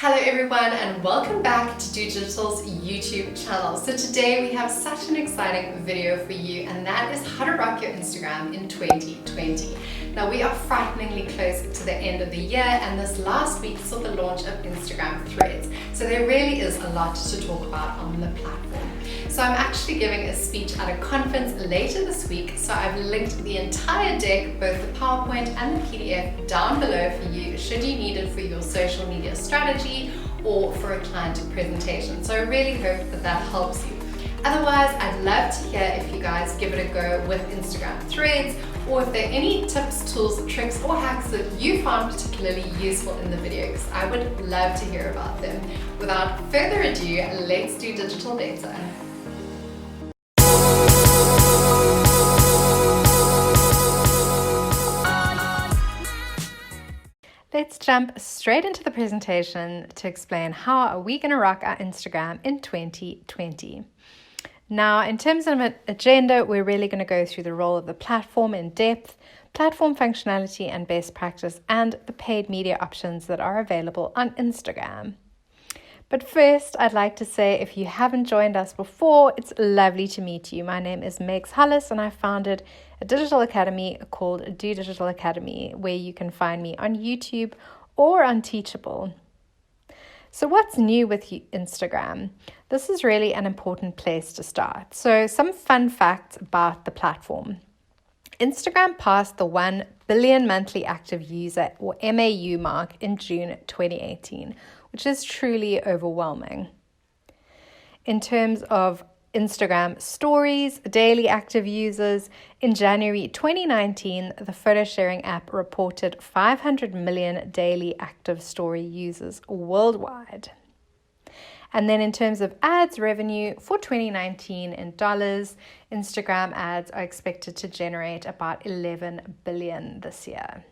Hello everyone and welcome back to Do Digital's YouTube channel. So today we have such an exciting video for you, and that is how to rock your Instagram in 2020. Now we are frighteningly close to the end of the year, and this last week saw the launch of Instagram Threads. So there really is a lot to talk about on the platform. So I'm actually giving a speech at a conference later this week, so I've linked the entire deck, both the PowerPoint and the PDF, down below for you should you need it for your social media strategy or for a client presentation. So I really hope that that helps you. Otherwise, I'd love to hear if you guys give it a go with Instagram Threads, or if there are any tips, tools, tricks, or hacks that you found particularly useful in the video, because I would love to hear about them. Without further ado, let's do digital better. Let's jump straight into the presentation to explain how are we going to rock our Instagram in 2020. Now, in terms of an agenda, we're really going to go through the role of the platform in depth, platform functionality and best practice, and the paid media options that are available on Instagram. But first, I'd like to say if you haven't joined us before, it's lovely to meet you. My name is Megs Hollis, and I founded a digital academy called Do Digital Academy, where you can find me on YouTube or on Teachable. So what's new with Instagram? This is really an important place to start. So some fun facts about the platform. Instagram passed the 1 billion monthly active user or MAU mark in June 2018, which is truly overwhelming. In terms of Instagram stories, daily active users, in January 2019, the photo sharing app reported 500 million daily active story users worldwide. And then in terms of ads revenue for 2019 in dollars, Instagram ads are expected to generate about 11 billion this year.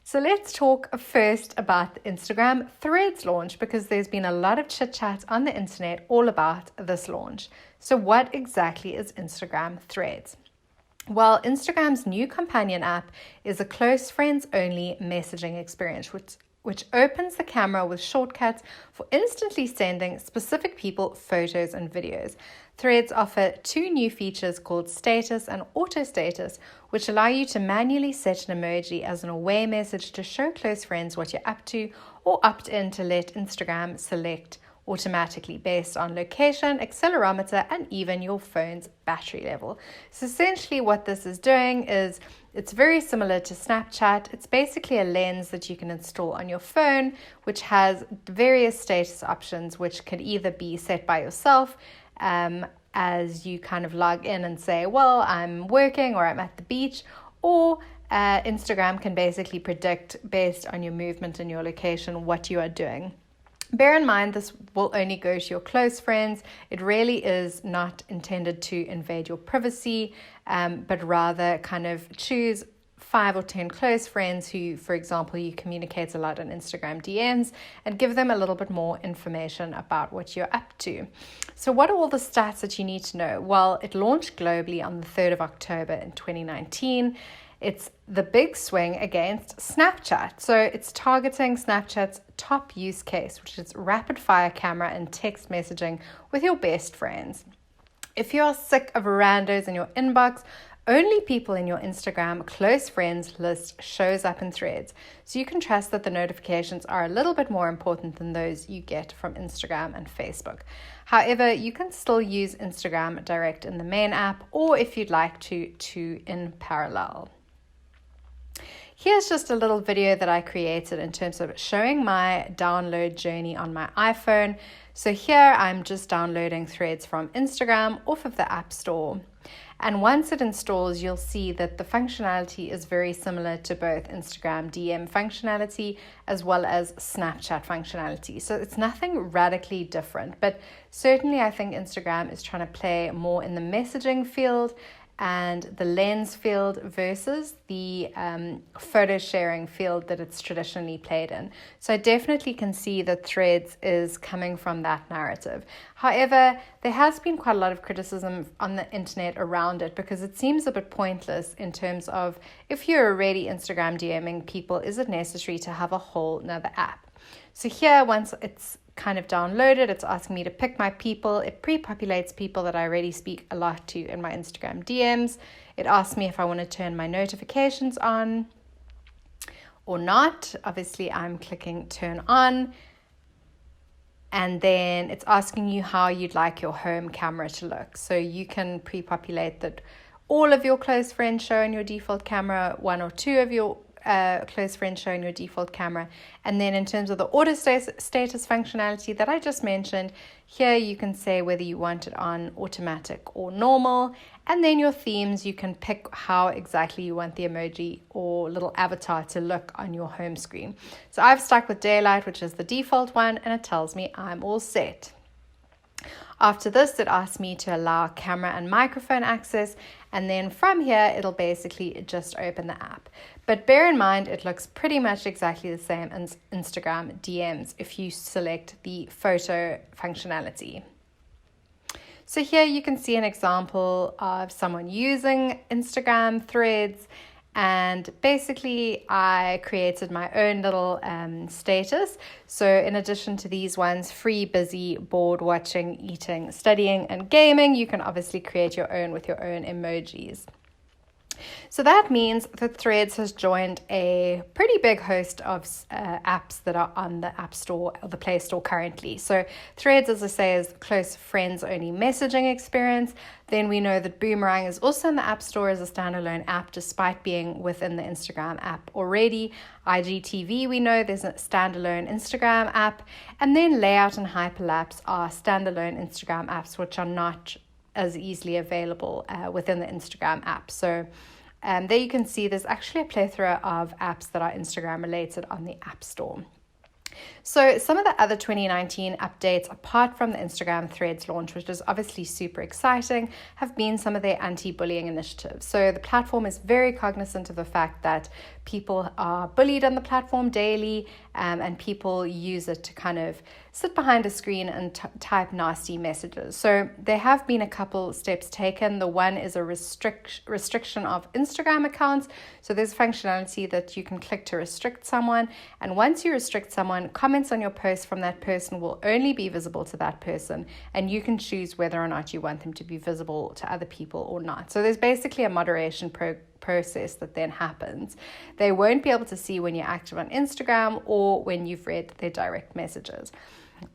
So let's talk first about the Instagram Threads launch, because there's been a lot of chit chat on the internet all about this launch. So what exactly is Instagram Threads? Well, Instagram's new companion app is a close friends only messaging experience, which opens the camera with shortcuts for instantly sending specific people photos and videos. Threads offer two new features called Status and Auto Status, which allow you to manually set an emoji as an away message to show close friends what you're up to, or opt in to let Instagram select automatically based on location, accelerometer, and even your phone's battery level. So essentially what this is doing is it's very similar to Snapchat. It's basically a lens that you can install on your phone, which has various status options, which could either be set by yourself as you kind of log in and say, well, I'm working or I'm at the beach, or Instagram can basically predict based on your movement and your location what you are doing. Bear in mind, this will only go to your close friends. It really is not intended to invade your privacy, but rather kind of choose 5 or 10 close friends who, for example, you communicate a lot on Instagram DMs, and give them a little bit more information about what you're up to. So what are all the stats that you need to know? Well, it launched globally on the 3rd of October in 2019. It's the big swing against Snapchat. So it's targeting Snapchat's top use case, which is rapid fire camera and text messaging with your best friends. If you're sick of randos in your inbox, only people in your Instagram close friends list shows up in Threads. So you can trust that the notifications are a little bit more important than those you get from Instagram and Facebook. However, you can still use Instagram direct in the main app, or if you'd like to in parallel. Here's just a little video that I created in terms of showing my download journey on my iPhone. So here I'm just downloading Threads from Instagram off of the App Store. And once it installs, you'll see that the functionality is very similar to both Instagram DM functionality as well as Snapchat functionality. So it's nothing radically different, but certainly I think Instagram is trying to play more in the messaging field and the lens field versus the photo sharing field that it's traditionally played in. So I definitely can see that Threads is coming from that narrative. However, there has been quite a lot of criticism on the internet around it, because it seems a bit pointless in terms of, if you're already Instagram DMing people, is it necessary to have a whole nother app? So here, once it's kind of downloaded, it's asking me to pick my people. It pre-populates people that I already speak a lot to in my Instagram DMs. It asks me if I want to turn my notifications on or not. Obviously, I'm clicking turn on. And then it's asking you how you'd like your home camera to look. So you can pre-populate that all of your close friends show in your default camera, one or two of your close friends show in your default camera. And then in terms of the auto status functionality that I just mentioned, here you can say whether you want it on automatic or normal. And then your themes, you can pick how exactly you want the emoji or little avatar to look on your home screen. So I've stuck with daylight, which is the default one, and it tells me I'm all set. After this, it asks me to allow camera and microphone access, and then from here, it'll basically just open the app. But bear in mind, it looks pretty much exactly the same as Instagram DMs if you select the photo functionality. So here you can see an example of someone using Instagram threads, and basically I created my own little status. So in addition to these ones, free, busy, bored, watching, eating, studying, and gaming, you can obviously create your own with your own emojis. So that means that Threads has joined a pretty big host of apps that are on the App Store or the Play Store currently. So Threads, as I say, is close friends only messaging experience. Then we know that Boomerang is also in the App Store as a standalone app, despite being within the Instagram app already. IGTV, we know there's a standalone Instagram app. And then Layout and Hyperlapse are standalone Instagram apps, which are not as easily available within the Instagram app. So there you can see there's actually a plethora of apps that are Instagram related on the App Store. So some of the other 2019 updates, apart from the Instagram Threads launch, which is obviously super exciting, have been some of their anti-bullying initiatives. So the platform is very cognizant of the fact that people are bullied on the platform daily, and people use it to kind of sit behind a screen and type nasty messages. So there have been a couple steps taken. The one is a restriction of Instagram accounts. So there's functionality that you can click to restrict someone. And once you restrict someone, comments on your post from that person will only be visible to that person. And you can choose whether or not you want them to be visible to other people or not. So there's basically a moderation process that then happens. They won't be able to see when you're active on Instagram or when you've read their direct messages.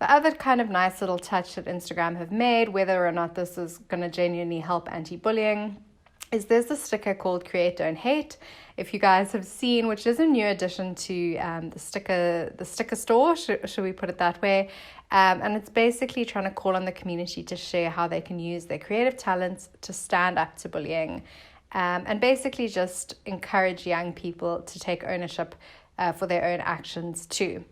The other kind of nice little touch that Instagram have made, whether or not this is going to genuinely help anti-bullying, is there's a sticker called Create Don't Hate. If you guys have seen, which is a new addition to the sticker store, should we put it that way? And it's basically trying to call on the community to share how they can use their creative talents to stand up to bullying, and basically just encourage young people to take ownership for their own actions too.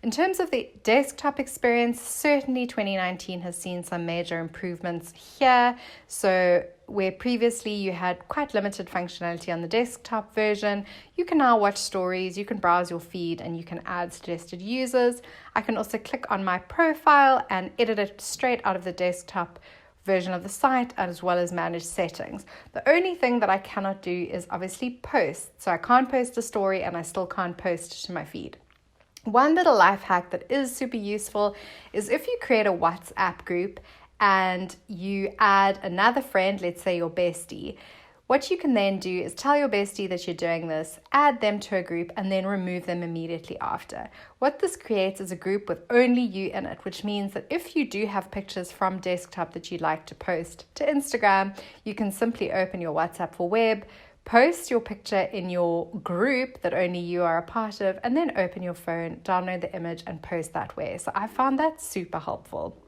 In terms of the desktop experience, certainly 2019 has seen some major improvements here. So where previously you had quite limited functionality on the desktop version, you can now watch stories, you can browse your feed, and you can add suggested users. I can also click on my profile and edit it straight out of the desktop version of the site, as well as manage settings. The only thing that I cannot do is obviously post. So I can't post a story and I still can't post to my feed. One little life hack that is super useful is if you create a WhatsApp group and you add another friend, let's say your bestie, what you can then do is tell your bestie that you're doing this, add them to a group, and then remove them immediately after. What this creates is a group with only you in it, which means that if you do have pictures from desktop that you'd like to post to Instagram, you can simply open your WhatsApp for web, post your picture in your group that only you are a part of, and then open your phone, download the image, and post that way. So I found that super helpful.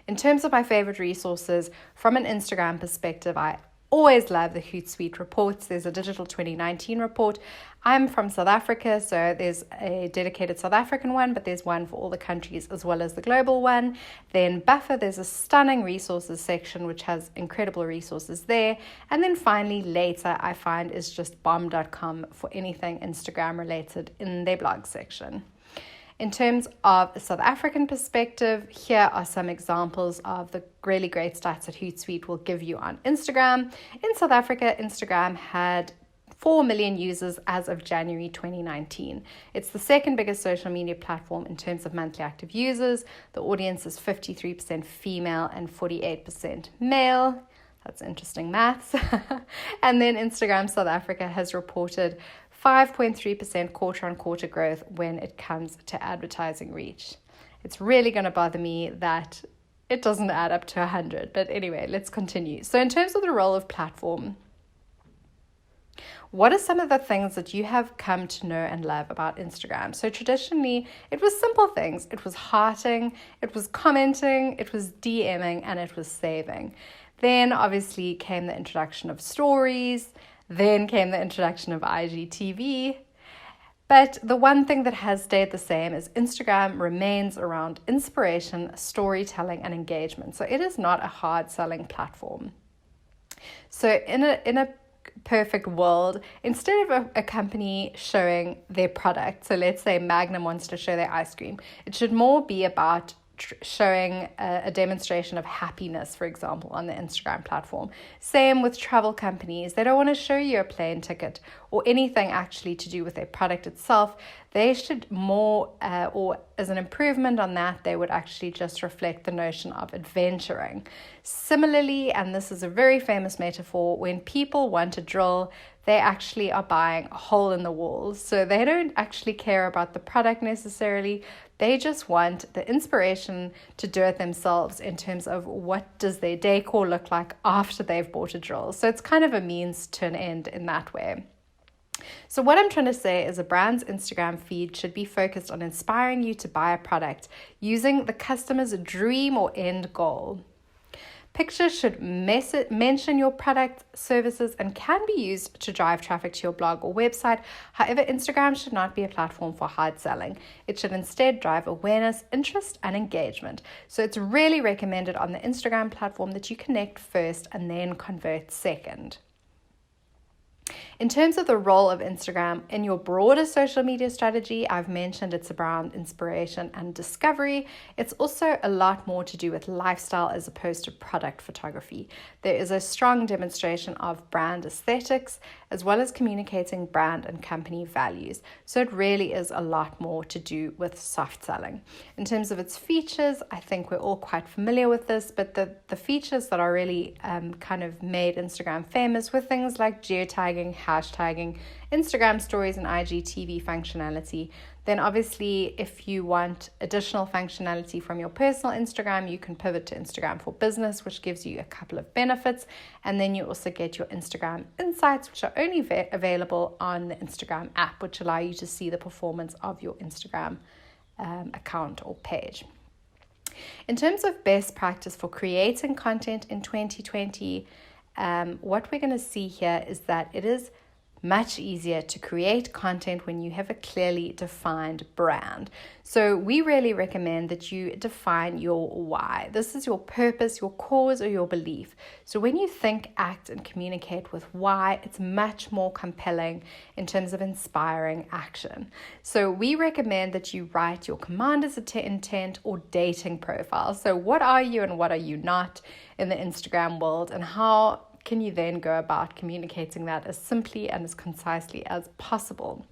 In terms of my favorite resources, from an Instagram perspective, I always love the Hootsuite reports. There's a digital 2019 report. I'm from South Africa, so there's a dedicated South African one, but there's one for all the countries as well as the global one. Then Buffer, there's a stunning resources section which has incredible resources there. And then finally, Later, I find, is just bomb.com for anything Instagram related in their blog section. In terms of a South African perspective, here are some examples of the really great stats that Hootsuite will give you on Instagram. In South Africa, Instagram had 4 million users as of January 2019. It's the second biggest social media platform in terms of monthly active users. The audience is 53% female and 48% male. That's interesting maths. And then Instagram South Africa has reported 5.3% quarter-on-quarter growth when it comes to advertising reach. It's really going to bother me that it doesn't add up to 100. But anyway, let's continue. So in terms of the role of platform, what are some of the things that you have come to know and love about Instagram? So traditionally, it was simple things. It was hearting, it was commenting, it was DMing, and it was saving. Then obviously came the introduction of stories, then came the introduction of IGTV. But the one thing that has stayed the same is Instagram remains around inspiration, storytelling, and engagement. So it is not a hard selling platform. So in a perfect world, instead of a company showing their product, so let's say Magnum wants to show their ice cream, it should more be about showing a demonstration of happiness, for example, on the Instagram platform. Same with travel companies. They don't want to show you a plane ticket or anything actually to do with their product itself. They should more, or as an improvement on that, they would actually just reflect the notion of adventuring. Similarly, and this is a very famous metaphor, when people want a drill, they actually are buying a hole in the walls. So they don't actually care about the product necessarily. They just want the inspiration to do it themselves in terms of what does their decor look like after they've bought a drill. So it's kind of a means to an end in that way. So what I'm trying to say is a brand's Instagram feed should be focused on inspiring you to buy a product using the customer's dream or end goal. Pictures should mention your product, services, and can be used to drive traffic to your blog or website. However, Instagram should not be a platform for hard selling. It should instead drive awareness, interest, and engagement. So it's really recommended on the Instagram platform that you connect first and then convert second. In terms of the role of Instagram in your broader social media strategy, I've mentioned it's around inspiration and discovery. It's also a lot more to do with lifestyle as opposed to product photography. There is a strong demonstration of brand aesthetics as well as communicating brand and company values. So it really is a lot more to do with soft selling. In terms of its features, I think we're all quite familiar with this, but the features that are really kind of made Instagram famous were things like geotagging, hashtagging, Instagram stories, and IGTV functionality. Then obviously, if you want additional functionality from your personal Instagram, you can pivot to Instagram for Business, which gives you a couple of benefits. And then you also get your Instagram insights, which are only available on the Instagram app, which allow you to see the performance of your Instagram account or page. In terms of best practice for creating content in 2020, what we're going to see here is that it is much easier to create content when you have a clearly defined brand. So we really recommend that you define your why. This is your purpose, your cause, or your belief. So when you think, act, and communicate with why, it's much more compelling in terms of inspiring action. So we recommend that you write your commander's intent or dating profile. So what are you and what are you not in the Instagram world, and how can you then go about communicating that as simply and as concisely as possible?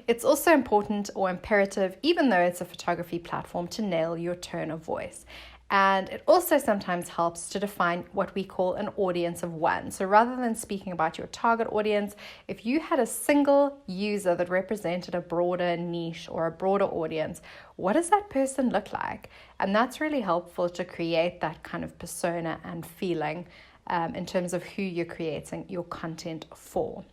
It's also important or imperative, even though it's a photography platform, to nail your tone of voice. And it also sometimes helps to define what we call an audience of one. So rather than speaking about your target audience, if you had a single user that represented a broader niche or a broader audience, what does that person look like? And that's really helpful to create that kind of persona and feeling in terms of who you're creating your content for.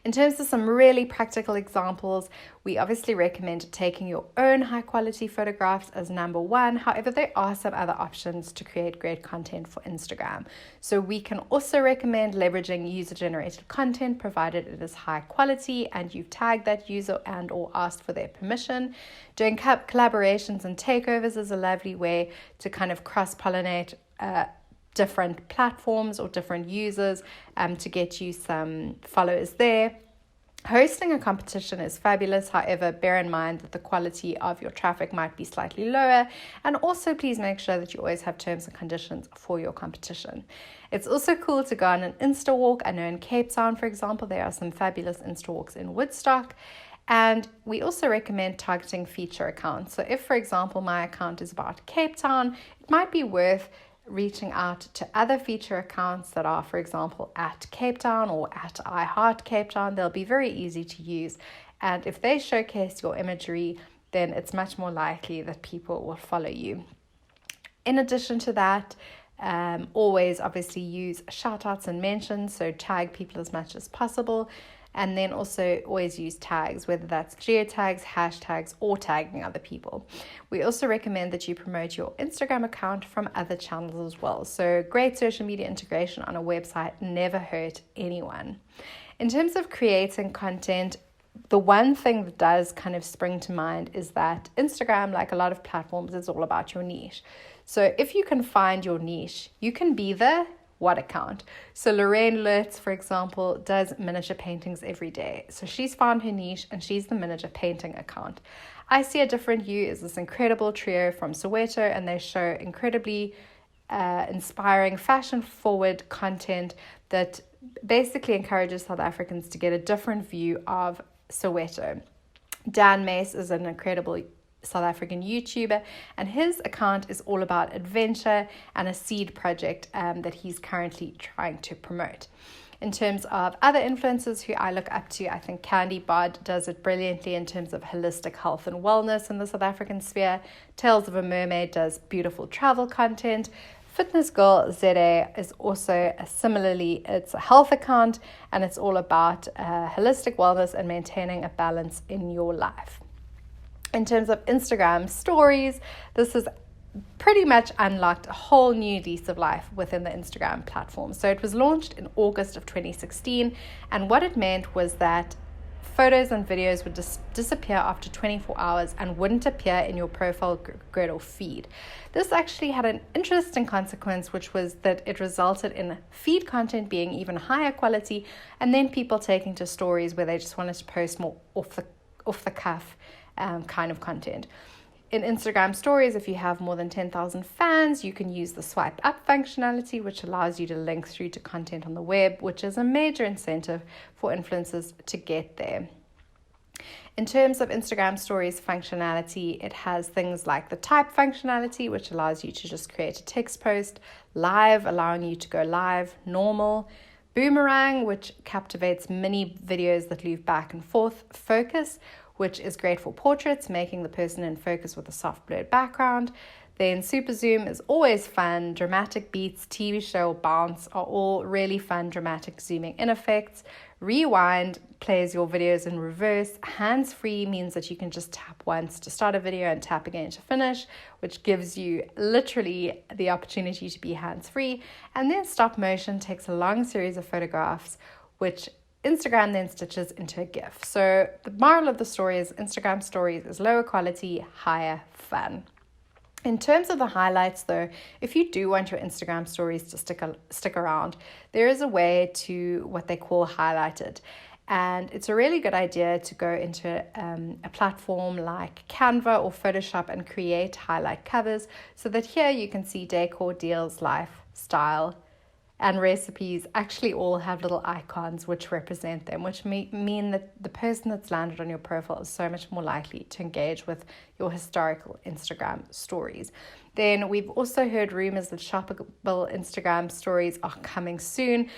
In terms of some really practical examples, we obviously recommend taking your own high quality photographs as number one. However, there are some other options to create great content for Instagram. So we can also recommend leveraging user generated content, provided it is high quality and you've tagged that user and or asked for their permission. Doing collaborations and takeovers is a lovely way to kind of cross-pollinate different platforms or different users to get you some followers there. Hosting a competition is fabulous. However, bear in mind that the quality of your traffic might be slightly lower. And also, please make sure that you always have terms and conditions for your competition. It's also cool to go on an Insta walk. I know in Cape Town, for example, there are some fabulous Insta walks in Woodstock. And we also recommend targeting feature accounts. So if, for example, my account is about Cape Town, it might be worth reaching out to other feature accounts that are, for example, at Cape Town or at I Heart Cape Town. They'll be very easy to use. And if they showcase your imagery, then it's much more likely that people will follow you. In addition to that, always obviously use shout outs and mentions, so tag people as much as possible. And then also always use tags, whether that's geotags, hashtags, or tagging other people. We also recommend that you promote your Instagram account from other channels as well. So great social media integration on a website never hurt anyone. In terms of creating content, the one thing that does kind of spring to mind is that Instagram, like a lot of platforms, is all about your niche. So if you can find your niche, you can be the what account. So Lorraine Lutz, for example, does miniature paintings every day. So she's found her niche and she's the miniature painting account. I See a Different You is this incredible trio from Soweto, and they show incredibly inspiring, fashion-forward content that basically encourages South Africans to get a different view of Soweto. Dan Mace is an incredible South African YouTuber, and his account is all about adventure and a seed project that he's currently trying to promote. In terms of other influencers who I look up to, I think Candy Bod does it brilliantly in terms of holistic health and wellness in the South African sphere. Tales of a Mermaid does beautiful travel content. Fitness Girl ZA is also it's a health account, and it's all about holistic wellness and maintaining a balance in your life. In terms of Instagram stories, this has pretty much unlocked a whole new lease of life within the Instagram platform. So it was launched in August of 2016, and what it meant was that photos and videos would disappear after 24 hours and wouldn't appear in your profile grid or feed. This actually had an interesting consequence, which was that it resulted in feed content being even higher quality, and then people taking to stories where they just wanted to post more off the cuff kind of content. In Instagram stories, if you have more than 10,000 fans, you can use the swipe up functionality, which allows you to link through to content on the web, which is a major incentive for influencers to get there. In terms of Instagram stories functionality, it has things like the type functionality, which allows you to just create a text post, live, allowing you to go live, normal, boomerang, which captivates mini videos that move back and forth, focus, which is great for portraits, making the person in focus with a soft blurred background. Then super zoom is always fun. Dramatic beats, TV show, bounce are all really fun dramatic zooming in effects. Rewind plays your videos in reverse. Hands-free means that you can just tap once to start a video and tap again to finish, which gives you literally the opportunity to be hands-free. And then stop motion takes a long series of photographs, which Instagram then stitches into a GIF. So the moral of the story is Instagram stories is lower quality, higher fun. In terms of the highlights though, if you do want your Instagram stories to stick around, there is a way to what they call highlighted. And it's a really good idea to go into a platform like Canva or Photoshop and create highlight covers so that here you can see decor, deals, lifestyle, and recipes actually all have little icons which represent them, which mean that the person that's landed on your profile is so much more likely to engage with your historical Instagram stories. Then we've also heard rumors that shoppable Instagram stories are coming soon.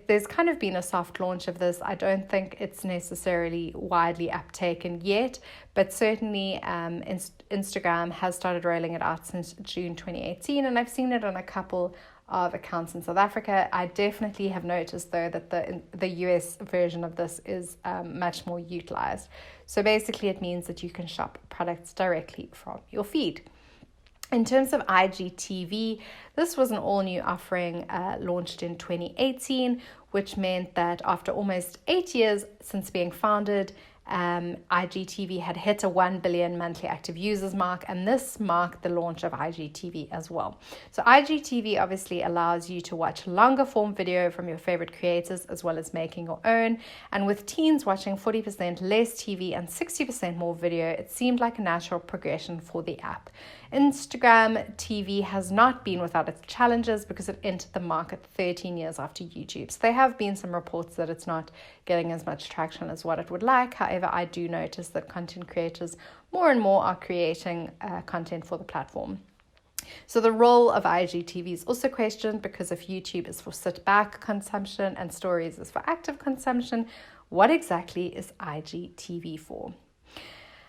There's kind of been a soft launch of this. I don't think it's necessarily widely uptaken yet, but certainly Instagram has started rolling it out since June 2018, and I've seen it on a couple of accounts in South Africa. I definitely have noticed though that the US version of this is much more utilized. So basically it means that you can shop products directly from your feed. In terms of IGTV, this was an all-new offering launched in 2018, which meant that after almost 8 years since being founded, IGTV had hit a 1 billion monthly active users mark, and this marked the launch of IGTV as well. So IGTV obviously allows you to watch longer form video from your favorite creators as well as making your own. And with teens watching 40% less TV and 60% more video, it seemed like a natural progression for the app. Instagram TV has not been without its challenges because it entered the market 13 years after YouTube. So there have been some reports that it's not getting as much traction as what it would like. However, I do notice that content creators more and more are creating content for the platform. So the role of IGTV is also questioned, because if YouTube is for sit back consumption and stories is for active consumption, what exactly is IGTV for?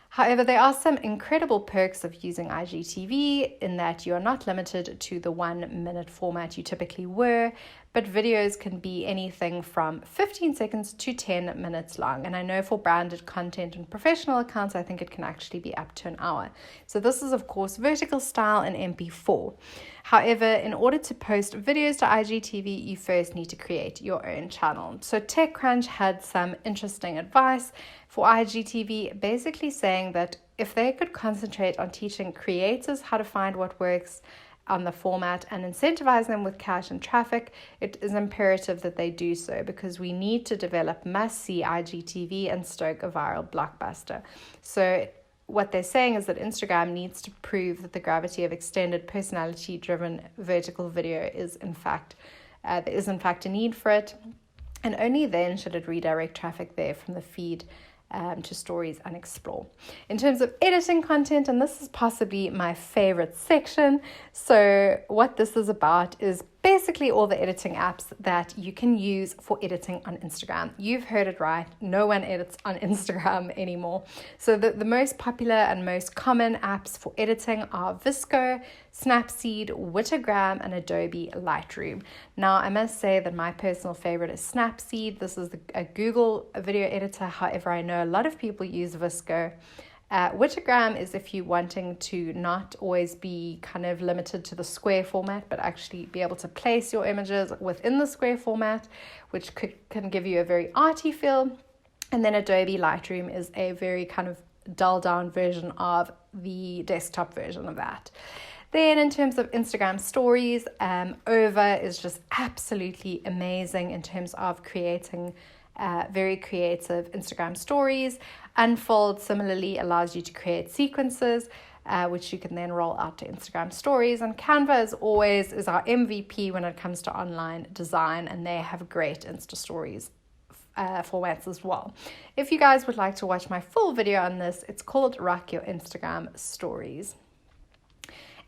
However, there are some incredible perks of using IGTV in that you are not limited to the 1 minute format you typically were, but videos can be anything from 15 seconds to 10 minutes long. And I know for branded content and professional accounts, I think it can actually be up to an hour. So this is, of course, vertical style and MP4. However, in order to post videos to IGTV, you first need to create your own channel. So TechCrunch had some interesting advice for IGTV, basically saying that if they could concentrate on teaching creators how to find what works on the format and incentivize them with cash and traffic, it is imperative that they do so, because we need to develop must-see IGTV and stoke a viral blockbuster. So what they're saying is that Instagram needs to prove that the gravity of extended personality-driven vertical video is in fact, there is in fact a need for it, and only then should it redirect traffic there from the feed to stories and explore. In terms of editing content, and this is possibly my favorite section, so what this is about is basically all the editing apps that you can use for editing on Instagram. You've heard it right, no one edits on Instagram anymore. So the most popular and most common apps for editing are VSCO, SNAPSEED, WHITAGRAM, and Adobe Lightroom. Now, I must say that my personal favorite is SNAPSEED. This is a Google video editor. However, I know a lot of people use VSCO. WHITAGRAM is if you're wanting to not always be kind of limited to the square format, but actually be able to place your images within the square format, which can give you a very arty feel. And then Adobe Lightroom is a very kind of dull down version of the desktop version of that. Then in terms of Instagram stories, Over is just absolutely amazing in terms of creating very creative Instagram stories. Unfold similarly allows you to create sequences, which you can then roll out to Instagram stories. And CANVA, as always, is our MVP when it comes to online design, and they have great Insta stories formats as well. If you guys would like to watch my full video on this, it's called Rock Your Instagram Stories.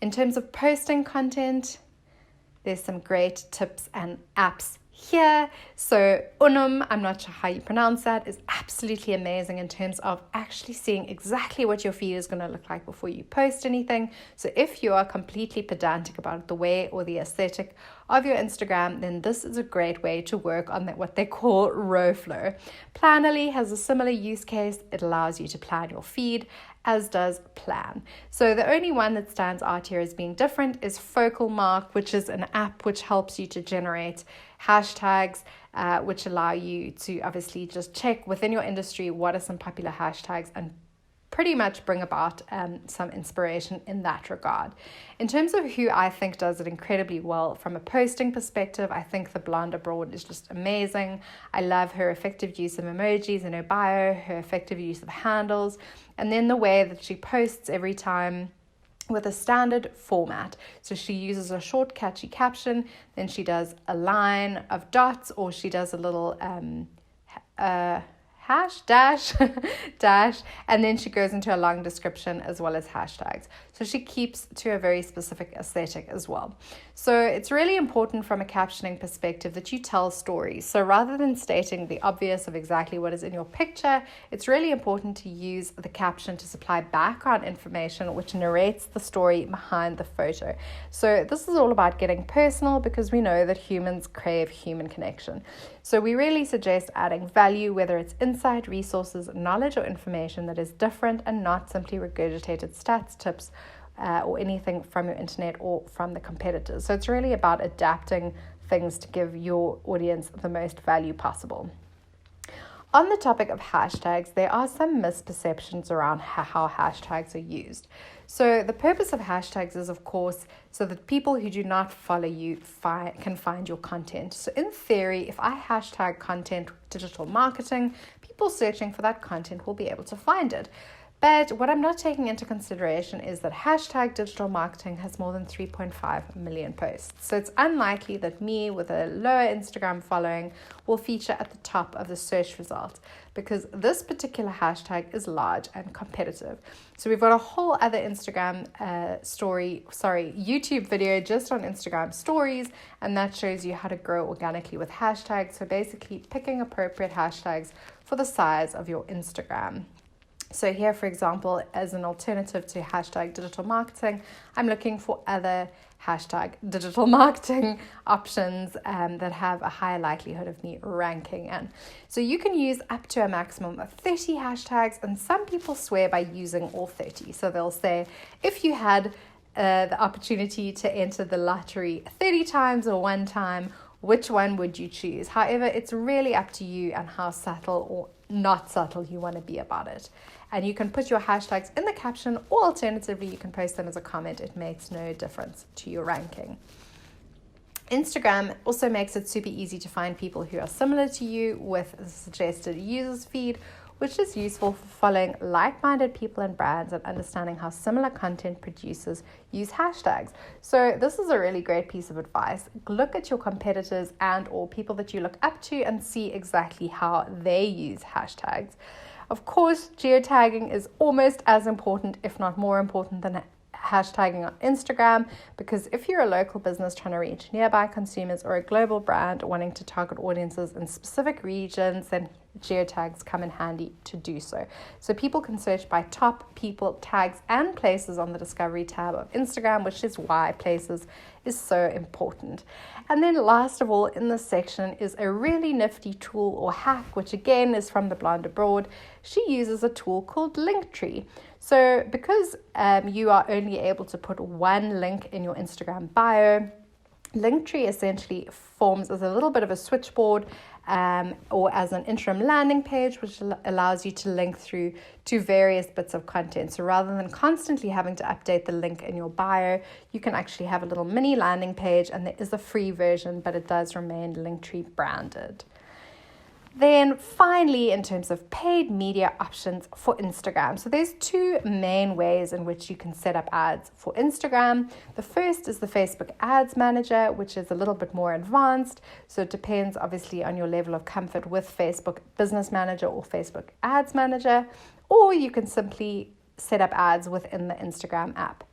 In terms of posting content, there's some great tips and apps here. So UNUM, I'm not sure how you pronounce that, is absolutely amazing in terms of actually seeing exactly what your feed is going to look like before you post anything. So if you are completely pedantic about the way or the aesthetic of your Instagram, then this is a great way to work on what they call row flow. Planoly has a similar use case. It allows you to plan your feed, as does PLANN. So the only one that stands out here as being different is Focal Mark, which is an app which helps you to generate hashtags, which allow you to obviously just check within your industry what are some popular hashtags and pretty much bring about some inspiration in that regard. In terms of who I think does it incredibly well from a posting perspective, I think the blonde abroad is just amazing. I love her effective use of emojis in her bio, her effective use of handles, and then the way that she posts every time with a standard format. So she uses a short catchy caption, then she does a line of dots, or she does a little dash, and then she goes into a long description as well as hashtags. So she keeps to a very specific aesthetic as well. So it's really important from a captioning perspective that you tell stories. So rather than stating the obvious of exactly what is in your picture, it's really important to use the caption to supply background information which narrates the story behind the photo. So this is all about getting personal, because we know that humans crave human connection. So we really suggest adding value, whether it's insight, resources, knowledge, or information that is different and not simply regurgitated stats, tips, or anything from your internet or from the competitors. So it's really about adapting things to give your audience the most value possible. On the topic of hashtags, there are some misperceptions around how hashtags are used. So the purpose of hashtags is, of course, so that people who do not follow you can find your content. So in theory, if I hashtag content digital marketing, people searching for that content will be able to find it. But what I'm not taking into consideration is that hashtag digital marketing has more than 3.5 million posts. So it's unlikely that me with a lower Instagram following will feature at the top of the search results, because this particular hashtag is large and competitive. So we've got a whole other YouTube video just on Instagram stories, and that shows you how to grow organically with hashtags. So basically picking appropriate hashtags for the size of your Instagram. So here, for example, as an alternative to hashtag digital marketing, I'm looking for other hashtag digital marketing options that have a higher likelihood of me ranking in. So you can use up to a maximum of 30 hashtags, and some people swear by using all 30. So they'll say, if you had the opportunity to enter the lottery 30 times or one time, which one would you choose? However, it's really up to you and how subtle or not subtle you want to be about it. And you can put your hashtags in the caption, or alternatively, you can post them as a comment. It makes no difference to your ranking. Instagram also makes it super easy to find people who are similar to you with a suggested users feed, which is useful for following like-minded people and brands and understanding how similar content producers use hashtags. So this is a really great piece of advice. Look at your competitors and or people that you look up to and see exactly how they use hashtags. Of course, geotagging is almost as important, if not more important, than hashtagging on Instagram, because if you're a local business trying to reach nearby consumers or a global brand wanting to target audiences in specific regions, then geotags come in handy to do so. So people can search by top people, tags, and places on the Discovery tab of Instagram, which is why places is so important. And then last of all in this section is a really nifty tool or hack, which again is from the Blonde Abroad. She uses a tool called Linktree. So because you are only able to put one link in your Instagram bio, Linktree essentially forms as a little bit of a switchboard or as an interim landing page, which allows you to link through to various bits of content. So rather than constantly having to update the link in your bio, you can actually have a little mini landing page, and there is a free version, but it does remain Linktree branded. Then finally, in terms of paid media options for Instagram. So there's two main ways in which you can set up ads for Instagram. The first is the Facebook Ads Manager, which is a little bit more advanced. So it depends obviously on your level of comfort with Facebook Business Manager or Facebook Ads Manager, or you can simply set up ads within the Instagram app.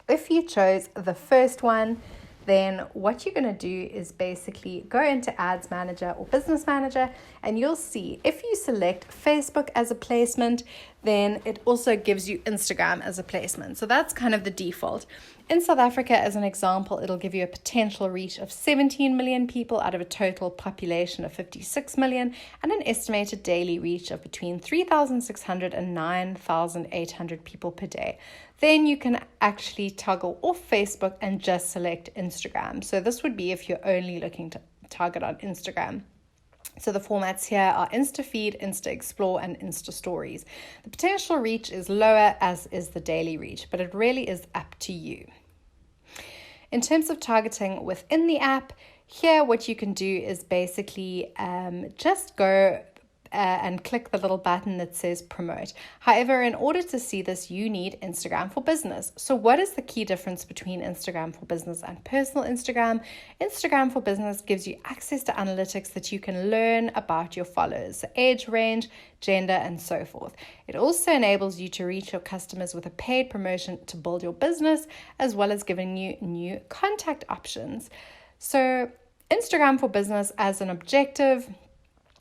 If you chose the first one, then what you're going to do is basically go into Ads Manager or Business Manager, and you'll see if you select Facebook as a placement, then it also gives you Instagram as a placement. So that's kind of the default. In South Africa, as an example, it'll give you a potential reach of 17 million people out of a total population of 56 million and an estimated daily reach of between 3,600 and 9,800 people per day. Then you can actually toggle off Facebook and just select Instagram. So this would be if you're only looking to target on Instagram. So the formats here are Insta Feed, Insta Explore, and Insta Stories. The potential reach is lower, as is the daily reach, but it really is up to you. In terms of targeting within the app, here what you can do is basically just go and click the little button that says promote. However, in order to see this, you need Instagram for Business. So what is the key difference between Instagram for Business and personal Instagram? Instagram for Business gives you access to analytics that you can learn about your followers, age range, gender, and so forth. It also enables you to reach your customers with a paid promotion to build your business, as well as giving you new contact options. So Instagram for Business as an objective,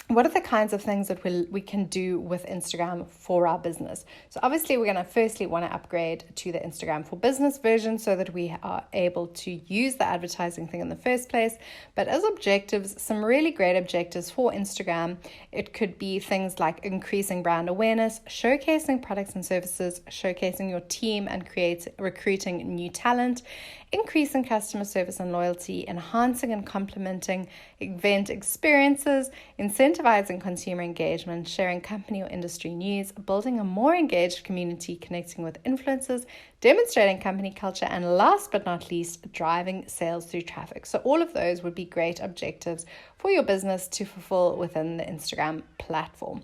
what are the kinds of things that we can do with Instagram for our business? So obviously we're going to firstly want to upgrade to the Instagram for Business version so that we are able to use the advertising thing in the first place. But as objectives, some really great objectives for Instagram, it could be things like increasing brand awareness, showcasing products and services, showcasing your team and recruiting new talent, increasing customer service and loyalty, enhancing and complementing event experiences, incentivizing consumer engagement, sharing company or industry news, building a more engaged community, connecting with influencers, demonstrating company culture, and last but not least, driving sales through traffic. So all of those would be great objectives for your business to fulfill within the Instagram platform.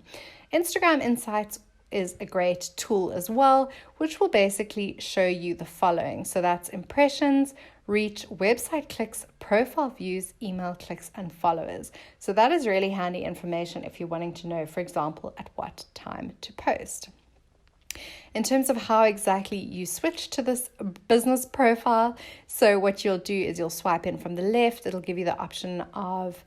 Instagram Insights is a great tool as well, which will basically show you the following. So that's impressions, reach, website clicks, profile views, email clicks, and followers. So that is really handy information if you're wanting to know, for example, at what time to post. In terms of how exactly you switch to this business profile, so what you'll do is you'll swipe in from the left. It'll give you the option of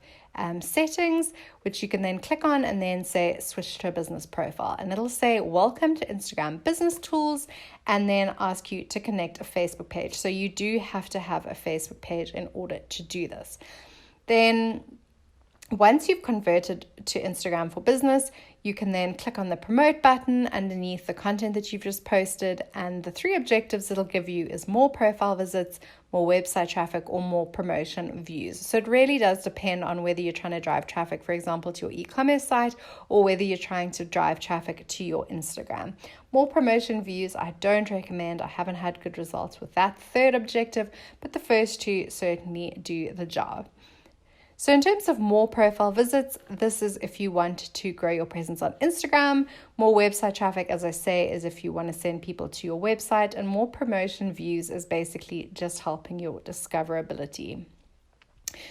settings, which you can then click on and then say switch to a business profile, and it'll say welcome to Instagram business tools, and then ask you to connect a Facebook page. So you do have to have a Facebook page in order to do this. Then once you've converted to Instagram for business, you can then click on the promote button underneath the content that you've just posted, and the 3 objectives it'll give you is more profile visits, more website traffic, or more promotion views. So it really does depend on whether you're trying to drive traffic, for example, to your e-commerce site, or whether you're trying to drive traffic to your Instagram. More promotion views, I don't recommend. I haven't had good results with that 3rd objective, but the first 2 certainly do the job. So in terms of more profile visits, this is if you want to grow your presence on Instagram. More website traffic, as I say, is if you want to send people to your website. And more promotion views is basically just helping your discoverability.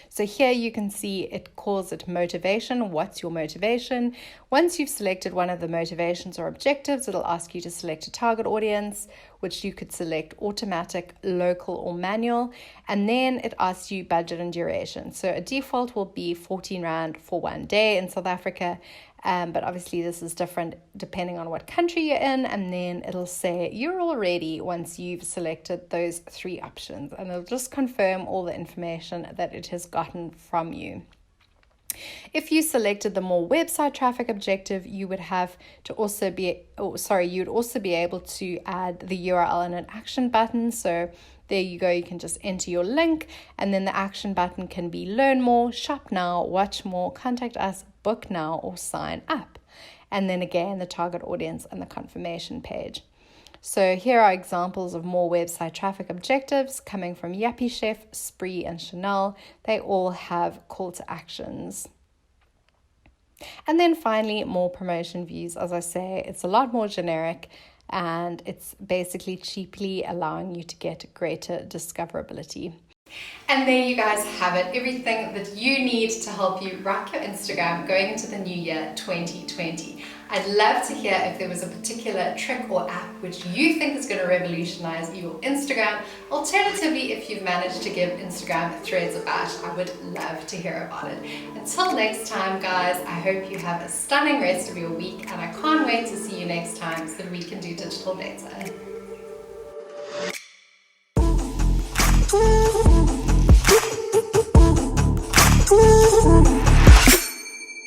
So here you can see it calls it motivation. What's your motivation? Once you've selected one of the motivations or objectives, it'll ask you to select a target audience, which you could select automatic, local, or manual. And then it asks you budget and duration. So a default will be 14 Rand for 1 day in South Africa. But obviously this is different depending on what country you're in, and then it'll say you're all ready once you've selected those 3 options, and it'll just confirm all the information that it has gotten from you. If you selected the more website traffic objective, you would have to also you'd also be able to add the URL and an action button. So there you go, you can just enter your link, and then the action button can be learn more, shop now, watch more, contact us, book now, or sign up. And then again, the target audience and the confirmation page. So here are examples of more website traffic objectives coming from Yappy Chef, Spree, and Chanel. They all have call to actions. And then finally, more promotion views. As I say, it's a lot more generic, and it's basically cheaply allowing you to get greater discoverability. And there you guys have it, everything that you need to help you rock your Instagram going into the new year 2020. I'd love to hear if there was a particular trick or app which you think is going to revolutionize your Instagram. Alternatively, if you've managed to give Instagram threads a bash, I would love to hear about it. Until next time, guys, I hope you have a stunning rest of your week, and I can't wait to see you next time so that we can do digital better.